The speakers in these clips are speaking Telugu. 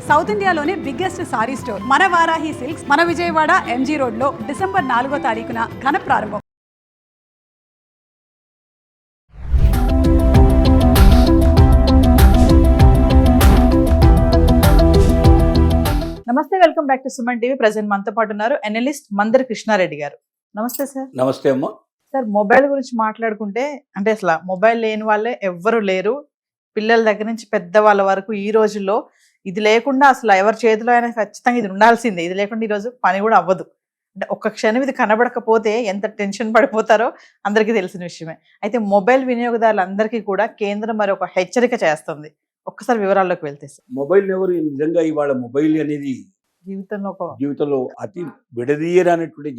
సౌత్ ఇండియాలోనే బిగ్గెస్ట్ సారీ స్టోర్ మన వారాహి సిల్క్స్ మన విజయవాడ ఎంజీ రోడ్ లో డిసెంబర్ 4వ తారీఖున ఘన ప్రారంభం. నమస్తే, welcome back to Suman TV. Present మనతో పాటు ఉన్నారు ఎనలిస్ట్ మందరి కృష్ణారెడ్డి గారు. నమస్తే సార్. నమస్తే అమ్మా. సార్, మొబైల్ గురించి మాట్లాడుకుంటే అంటే అసలు మొబైల్ లేని వాళ్ళే ఎవ్వరు లేరు. పిల్లల దగ్గర నుంచి పెద్దవాళ్ళ వరకు ఈ రోజుల్లో ఇది లేకుండా అసలు ఎవరి చేతిలో అయినా ఖచ్చితంగా ఇది ఉండాల్సిందే. ఇది లేకుండా ఈరోజు పని కూడా అవ్వదు. అంటే ఒక్క క్షణం ఇది కనబడకపోతే ఎంత టెన్షన్ పడిపోతారో అందరికీ తెలిసిన విషయమే. అయితే మొబైల్ వినియోగదారులందరికీ కూడా కేంద్రం మరి ఒక హెచ్చరిక చేస్తుంది. ఒక్కసారి వివరాల్లోకి వెళ్తే సార్. మొబైల్ ఎవరు నిజంగా ఇవాళ మొబైల్ అనేది జీవితంలో అతి విడదీయరానటువంటి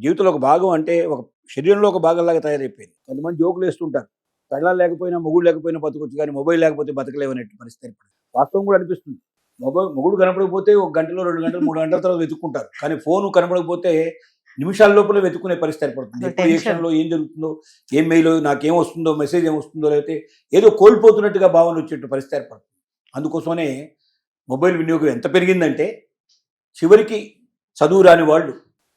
జీవితంలో ఒక భాగం, అంటే ఒక శరీరంలో ఒక భాగంలాగా తయారైపోయింది. కొంతమంది జోకులు వేస్తుంటారు, పెళ్ళాలు లేకపోయినా మొగుడు లేకపోయినా బతకొచ్చు, కానీ మొబైల్ లేకపోతే బతకలేవనేటువంటి పరిస్థితి ఏర్పడింది. వాస్తవం కూడా అనిపిస్తుంది. మొగుడు కనపడకపోతే 1 గంటలో 2 గంటలు 3 గంటల తర్వాత వెతుక్కుంటారు, కానీ ఫోన్ కనపడకపోతే నిమిషాల లోపల వెతుక్కునే పరిస్థితి ఏర్పడుతుంది. ఎప్పుడు ఏ క్షణంలో ఏం జరుగుతుందో, ఏం మెయిల్, నాకేం వస్తుందో, మెసేజ్ ఏమొస్తుందో, లేకపోతే ఏదో కోల్పోతున్నట్టుగా భావన వచ్చేట్టు పరిస్థితి ఏర్పడుతుంది. అందుకోసమనే మొబైల్ వినియోగం ఎంత పెరిగిందంటే చివరికి చదువు రాని వాళ్ళు,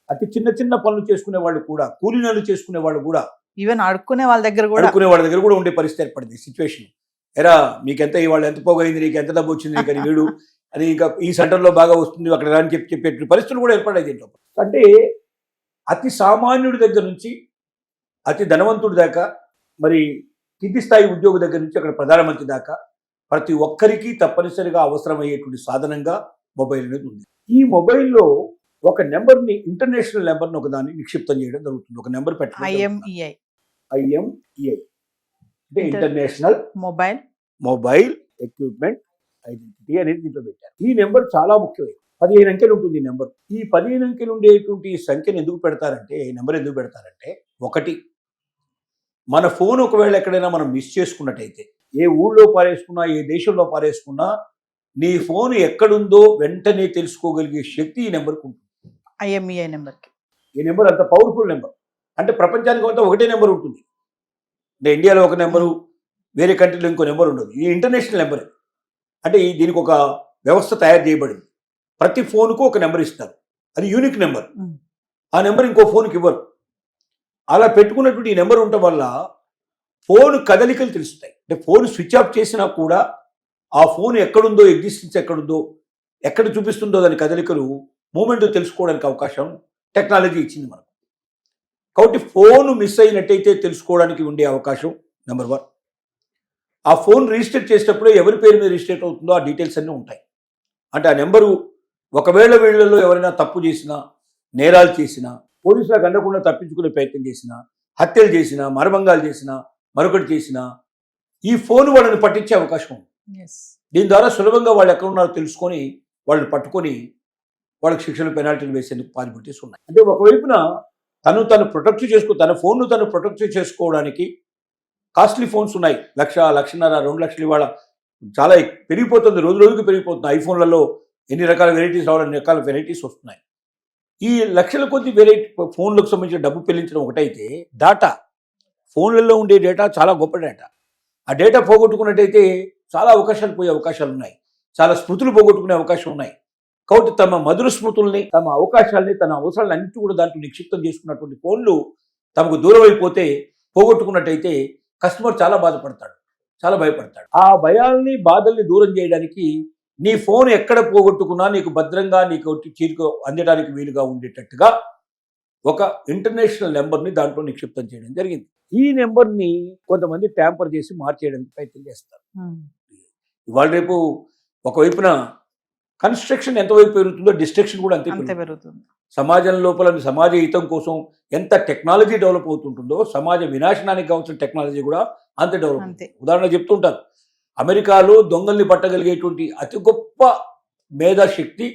అతి చిన్న చిన్న పనులు చేసుకునే వాళ్ళు కూడా, కూలీ పనులు చేసుకునే వాళ్ళు కూడా, ఈవెన్ అడుక్కునే వాళ్ళ దగ్గర కూడా ఉండే పరిస్థితి ఏర్పడింది. సిచ్యువేషన్, ఎరా మీకెంత ఇవాళ ఎంత పోగైంది, నీకు ఎంత డబ్బు వచ్చింది, కానీ వీడు అది ఇంకా ఈ సెంటర్లో బాగా వస్తుంది, అక్కడ రాని చెప్పేటువంటి పరిస్థితులు కూడా ఏర్పడాయి దీంట్లో. అంటే అతి సామాన్యుడి దగ్గర నుంచి అతి ధనవంతుడి దాకా, మరి కింది స్థాయి ఉద్యోగి దగ్గర నుంచి అక్కడ ప్రధానమంత్రి దాకా ప్రతి ఒక్కరికి తప్పనిసరిగా అవసరమయ్యేటువంటి సాధనంగా మొబైల్ అనేది ఉంది. ఈ మొబైల్లో ఒక నెంబర్ని, ఇంటర్నేషనల్ నెంబర్ని ఒకదాన్ని నిక్షిప్తం చేయడం జరుగుతుంది. ఒక నెంబర్ పెట్టడం, IMEI అంటే ఇంటర్నేషనల్ మొబైల్ ఎక్విప్మెంట్ ఐడెంటిటీ అనేది దీంట్లో పెట్టారు. ఈ నెంబర్ చాలా ముఖ్యమైనది. 15 అంకెలు ఉంటుంది ఈ నెంబర్. ఈ 15 అంకెలు ఉండేటువంటి సంఖ్యను ఎందుకు పెడతారంటే, ఈ నెంబర్ ఎందుకు పెడతారంటే, ఒకటి, మన ఫోన్ ఒకవేళ ఎక్కడైనా మనం మిస్ చేసుకున్నట్టయితే, ఏ ఊళ్ళో పారేసుకున్నా, ఏ దేశంలో పారేసుకున్నా, నీ ఫోన్ ఎక్కడుందో వెంటనే తెలుసుకోగలిగే శక్తి ఈ నెంబర్కి ఉంటుంది. IMEI నెంబర్కి. ఈ నెంబర్ అంత పవర్ఫుల్ నెంబర్. అంటే ప్రపంచానికి అంతా ఒకటే నెంబర్ ఉంటుంది. అంటే ఇండియాలో ఒక నెంబరు, వేరే కంట్రీలో ఇంకో నెంబర్ ఉండదు. ఇది ఇంటర్నేషనల్ నెంబర్. అంటే దీనికి ఒక వ్యవస్థ తయారు చేయబడింది. ప్రతి ఫోన్కు ఒక నెంబర్ ఇస్తారు, అది యూనిక్ నెంబర్. ఆ నెంబర్ ఇంకో ఫోన్కి ఇవ్వరు. అలా పెట్టుకున్నటువంటి ఈ నెంబర్ ఉండటం వల్ల ఫోన్ కదలికలు తెలుస్తాయి. అంటే ఫోన్ స్విచ్ ఆఫ్ చేసినా కూడా ఆ ఫోన్ ఎక్కడుందో, ఎగ్జిస్టెన్స్ ఎక్కడుందో, ఎక్కడ చూపిస్తుందో దాని కదలికలు, మూమెంట్ తెలుసుకోవడానికి అవకాశం టెక్నాలజీ ఇచ్చింది మనకు. కాబట్టి ఫోన్ మిస్ అయినట్టయితే తెలుసుకోవడానికి ఉండే అవకాశం నెంబర్ 1. ఆ ఫోన్ రిజిస్టర్ చేసేటప్పుడు ఎవరి పేరు మీద రిజిస్టర్ అవుతుందో ఆ డీటెయిల్స్ అన్నీ ఉంటాయి. అంటే ఆ నెంబరు ఒకవేళ వీళ్ళల్లో ఎవరైనా తప్పు చేసినా, నేరాలు చేసినా, పోలీసులకు అందకుండా తప్పించుకునే ప్రయత్నం చేసినా, హత్యలు చేసినా, మరభంగాలు చేసినా, మరొకటి చేసినా, ఈ ఫోన్ వాళ్ళని పట్టించే అవకాశం ఉంది. దీని ద్వారా సులభంగా వాళ్ళు ఎక్కడ ఉన్నారో తెలుసుకొని వాళ్ళని పట్టుకొని వాళ్ళకి శిక్షలు, పెనాల్టీలు వేసేందుకు పాసిబిలిటీస్ ఉన్నాయి. అంటే ఒకవైపున తను ప్రొటెక్ట్ తన ఫోన్ను తను ప్రొటెక్ట్ చేసుకోవడానికి కాస్ట్లీ ఫోన్స్ ఉన్నాయి. 1,00,000, 1,50,000, 2 లక్షలు ఇవాళ చాలా పెరిగిపోతుంది, రోజు రోజుకి పెరిగిపోతుంది. ఐఫోన్లలో ఎన్ని రకాల వెరైటీస్ రావాలి, అన్ని రకాల వెరైటీస్ వస్తున్నాయి. ఈ లక్షల కొద్ది వెరైటీ ఫోన్లకు సంబంధించిన డబ్బు పెళ్లించడం ఒకటైతే, డేటా, ఫోన్లలో ఉండే డేటా చాలా గొప్ప డేటా. ఆ డేటా పోగొట్టుకున్నట్టయితే చాలా అవకాశాలు పోయే అవకాశాలు ఉన్నాయి, చాలా స్మృతులు పోగొట్టుకునే అవకాశం ఉన్నాయి. కాబట్టి తమ మధుర స్మృతుల్ని, తమ అవకాశాలని, తన అవసరాలను అన్నింటి కూడా దాంట్లో నిక్షిప్తం చేసుకున్నటువంటి ఫోన్లు తమకు దూరం అయిపోతే, పోగొట్టుకున్నట్టయితే కస్టమర్ చాలా బాధపడతాడు, చాలా భయపడతాడు. ఆ భయాల్ని, బాధల్ని దూరం చేయడానికి నీ ఫోన్ ఎక్కడ పోగొట్టుకున్నా నీకు భద్రంగా, నీకు చేతికి అందడానికి వీలుగా ఉండేటట్టుగా ఒక ఇంటర్నేషనల్ నెంబర్ని దాంట్లో నిక్షిప్తం చేయడం జరిగింది. ఈ నెంబర్ని కొంతమంది ట్యాంపర్ చేసి మార్చేయడానికి ప్రయత్నం చేస్తారు. ఇవాళ రేపు ఒకవైపున కన్స్ట్రక్షన్ ఎంతవైపు పెరుగుతుందో డిస్ట్రక్షన్ కూడా అంతే పెరుగుతుంది. సమాజం లోపల సమాజ హితం కోసం ఎంత టెక్నాలజీ డెవలప్ అవుతుంటుందో, సమాజ వినాశనానికి కావాల్సిన టెక్నాలజీ కూడా అంత డెవలప్ అవుతుంది. ఉదాహరణ చెప్తుంటారు, అమెరికాలో దొంగల్ని పట్టగలిగేటువంటి అతి గొప్ప మేధాశక్తి,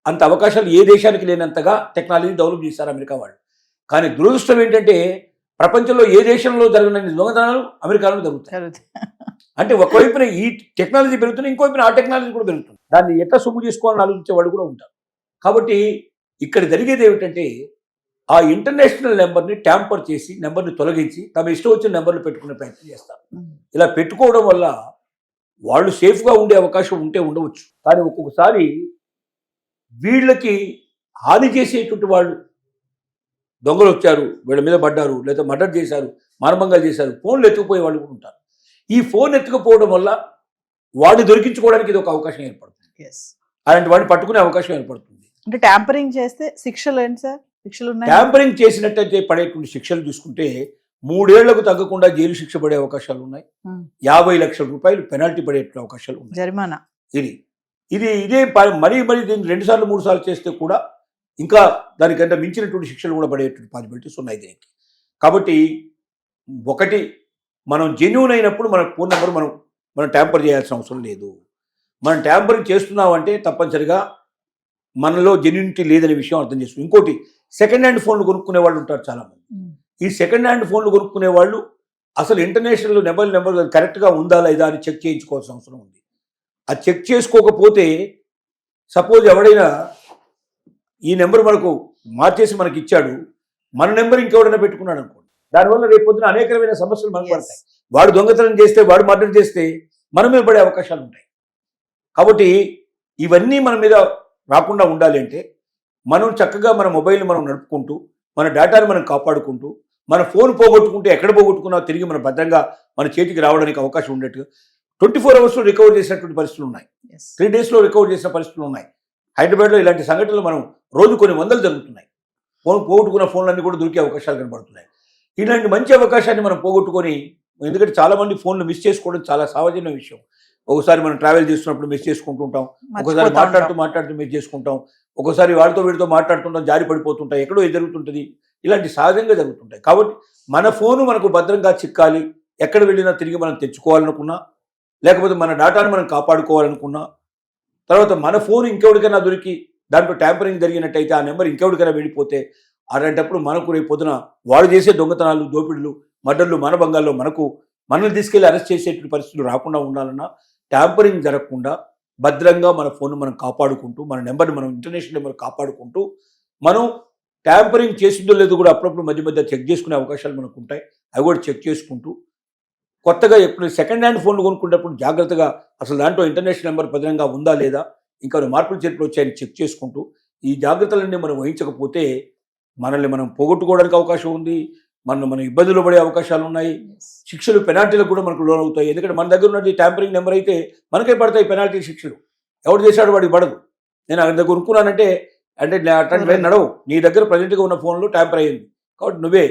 అంత అవకాశాలు ఏ దేశానికి లేనంతగా టెక్నాలజీ డెవలప్ చేశారు అమెరికా వాళ్ళు. కానీ దురదృష్టం ఏంటంటే, ప్రపంచంలో ఏ దేశంలో జరగని దొంగతనాలు అమెరికాలో జరుగుతాయి. అంటే ఒకవైపున ఈ టెక్నాలజీ పెరుగుతుంది, ఇంకోవైపున ఆ టెక్నాలజీ కూడా పెరుగుతుంది. దాన్ని ఎట్లా సొమ్ము చేసుకోవాలని ఆలోచించే వాళ్ళు కూడా ఉంటారు. కాబట్టి ఇక్కడ జరిగేది ఏమిటంటే, ఆ ఇంటర్నేషనల్ నెంబర్ని ట్యాంపర్ చేసి, నెంబర్ని తొలగించి తమ ఇష్టం వచ్చిన నెంబర్లు పెట్టుకునే ప్రయత్నం చేస్తారు. ఇలా పెట్టుకోవడం వల్ల వాళ్ళు సేఫ్గా ఉండే అవకాశం ఉంటే ఉండవచ్చు. కానీ ఒక్కొక్కసారి వీళ్ళకి హాని చేసేటువంటి వాళ్ళు దొంగలు వచ్చారు, వీళ్ళ మీద పడ్డారు, లేదా మర్డర్ చేశారు, మానభంగాలు చేశారు, ఫోన్లు ఎత్తుకుపోయే వాళ్ళు కూడా ఉంటారు. ఈ ఫోన్ ఎత్తుకుపోవడం వల్ల వాడిని దొరికించుకోవడానికి ఇది ఒక అవకాశం ఏర్పడుతుంది. అలాంటి వాడిని పట్టుకునే అవకాశం ఏర్పడుతుంది. అంటే ట్యాంపరింగ్ చేస్తే శిక్షలు ఏంటి సార్? శిక్షలు ఉన్నాయి? ట్యాంపరింగ్ చేసినట్టయితే పడేటువంటి శిక్షలు చూసుకుంటే 3 ఏళ్లకు తగ్గకుండా జైలు శిక్ష పడే అవకాశాలు ఉన్నాయి. 50 లక్షల రూపాయలు పెనాల్టీ పడేటువంటి అవకాశాలు ఉన్నాయి. జరిమానా. ఇదే మరీ దీన్ని 2 సార్లు 3 సార్లు చేస్తే కూడా ఇంకా దానికంటే మించినటువంటి శిక్షలు కూడా పడేటువంటి పాసిబిలిటీస్ ఉన్నాయి దీనికి. కాబట్టి ఒకటి, మనం జెన్యూన్ అయినప్పుడు మన ఫోన్ నెంబర్ మనం ట్యాంపర్ చేయాల్సిన అవసరం లేదు. మనం ట్యాంపరింగ్ చేస్తున్నామంటే తప్పనిసరిగా మనలో జెన్యూనిటీ లేదనే విషయం అర్థం చేసుకుని. ఇంకోటి, సెకండ్ హ్యాండ్ ఫోన్లు కొనుక్కునే వాళ్ళు ఉంటారు చాలామంది. ఈ సెకండ్ హ్యాండ్ ఫోన్లు కొనుక్కునే వాళ్ళు అసలు ఇంటర్నేషనల్ నెంబర్ కరెక్ట్గా ఉందా లేదా అని చెక్ చేయించుకోవాల్సిన అవసరం ఉంది. అది చెక్ చేసుకోకపోతే సపోజ్ ఎవడైనా ఈ నెంబర్ మనకు మార్చేసి మనకి ఇచ్చాడు, మన నెంబర్ ఇంకెవడైనా పెట్టుకున్నాడు అనుకోండి, దానివల్ల రేపు పొద్దున అనేక రకమైన సమస్యలు మనకు పడతాయి. వాడు దొంగతనం చేస్తే, వాడు మర్డర్ చేస్తే మన మీద పడే అవకాశాలు ఉంటాయి. కాబట్టి ఇవన్నీ మన మీద రాకుండా ఉండాలి అంటే మనం చక్కగా మన మొబైల్ని మనం నడుపుకుంటూ, మన డేటాను మనం కాపాడుకుంటూ, మన ఫోన్ పోగొట్టుకుంటే ఎక్కడ పోగొట్టుకున్నా తిరిగి మన భద్రంగా మన చేతికి రావడానికి అవకాశం ఉండేట్టుగా 24 అవర్స్లో రికవర్ చేసినటువంటి పరిస్థితులు ఉన్నాయి. 3 డేస్లో రికవర్ చేసిన పరిస్థితులు ఉన్నాయి. హైదరాబాద్లో ఇలాంటి సంఘటనలు మనం రోజు కొన్ని వందలు జరుగుతున్నాయి. పోగొట్టుకున్న ఫోన్లన్నీ కూడా దొరికే అవకాశాలు కనబడుతున్నాయి. ఇలాంటి మంచి అవకాశాన్ని మనం పోగొట్టుకొని, ఎందుకంటే చాలామంది ఫోన్లు మిస్ చేసుకోవడం చాలా సామాన్యమైన విషయం. ఒకసారి మనం ట్రావెల్ చేస్తున్నప్పుడు మిస్ చేసుకుంటూ ఉంటాం, ఒకసారి మాట్లాడుతూ మిస్ చేసుకుంటాం, ఒకసారి వాళ్ళతో వీడితో మాట్లాడుతుంటాం, జారి పడిపోతుంటాం, ఎక్కడో జరుగుతుంటుంది. ఇలాంటి సహజంగా జరుగుతుంటాయి. కాబట్టి మన ఫోను మనకు భద్రంగా చిక్కాలి, ఎక్కడ వెళ్ళినా తిరిగి మనం తెచ్చుకోవాలనుకున్నా, లేకపోతే మన డేటాను మనం కాపాడుకోవాలనుకున్నా, తర్వాత మన ఫోన్ ఇంకెవరికైనా దొరికి దాంట్లో ట్యాంపరింగ్ జరిగినట్టయితే ఆ నెంబర్ ఇంకెవరికైనా వెళ్ళిపోతే, అలాంటప్పుడు మనకు రేపు పొద్దున వాడు చేసే దొంగతనాలు, దోపిడులు, మర్డర్లు, మానభంగాల్లో మనల్ని తీసుకెళ్లి అరెస్ట్ చేసేటువంటి పరిస్థితులు రాకుండా ఉండాలన్నా ట్యాంపరింగ్ జరగకుండా భద్రంగా మన ఫోన్ మనం కాపాడుకుంటూ, మన నెంబర్ని మనం ఇంటర్నేషనల్ నెంబర్ కాపాడుకుంటూ, మనం ట్యాంపరింగ్ చేసిందో లేదో కూడా అప్పుడప్పుడు మధ్య చెక్ చేసుకునే అవకాశాలు మనకు ఉంటాయి. అవి కూడా చెక్ చేసుకుంటూ, కొత్తగా ఎప్పుడు సెకండ్ హ్యాండ్ ఫోన్లు కొనుక్కునేటప్పుడు జాగ్రత్తగా అసలు దాంట్లో ఇంటర్నేషనల్ నెంబర్ భద్రంగా ఉందా లేదా, ఇంకా మార్పులు చేర్పులు వచ్చాయని చెక్ చేసుకుంటూ, ఈ జాగ్రత్తలన్నీ మనం వహించకపోతే మనల్ని మనం పోగొట్టుకోవడానికి అవకాశం ఉంది, మనం ఇబ్బందులు పడే అవకాశాలు ఉన్నాయి. శిక్షలు, పెనాల్టీలకు కూడా మనకు లోనవుతాయి. ఎందుకంటే మన దగ్గర ఉన్నది ట్యాంపరింగ్ నెంబర్ అయితే మనకే పడతాయి పెనాల్టీ శిక్షలు. ఎవరు చేశాడు వాడికి పడదు. నేను ఆయన దగ్గర కొనుక్కున్నానంటే అట్లాంటి నడవు. నీ దగ్గర ప్రజెంట్గా ఉన్న ఫోన్లో ట్యాంపర్ అయ్యింది కాబట్టి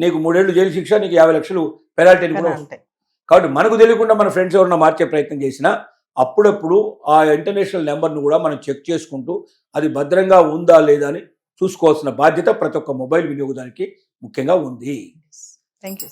నీకు 3 ఏళ్ళు జైలు శిక్ష, నీకు 50 లక్షలు పెనాల్టీ కూడా వస్తాయి. కాబట్టి మనకు తెలియకుండా మన ఫ్రెండ్స్ ఎవరన్నా మార్చే ప్రయత్నం చేసినా అప్పుడప్పుడు ఆ ఇంటర్నేషనల్ నెంబర్ను కూడా మనం చెక్ చేసుకుంటూ అది భద్రంగా ఉందా లేదా అని చూసుకోవాల్సిన బాధ్యత ప్రతి ఒక్క మొబైల్ వినియోగదానికి ముఖ్యంగా ఉంది. Thank you.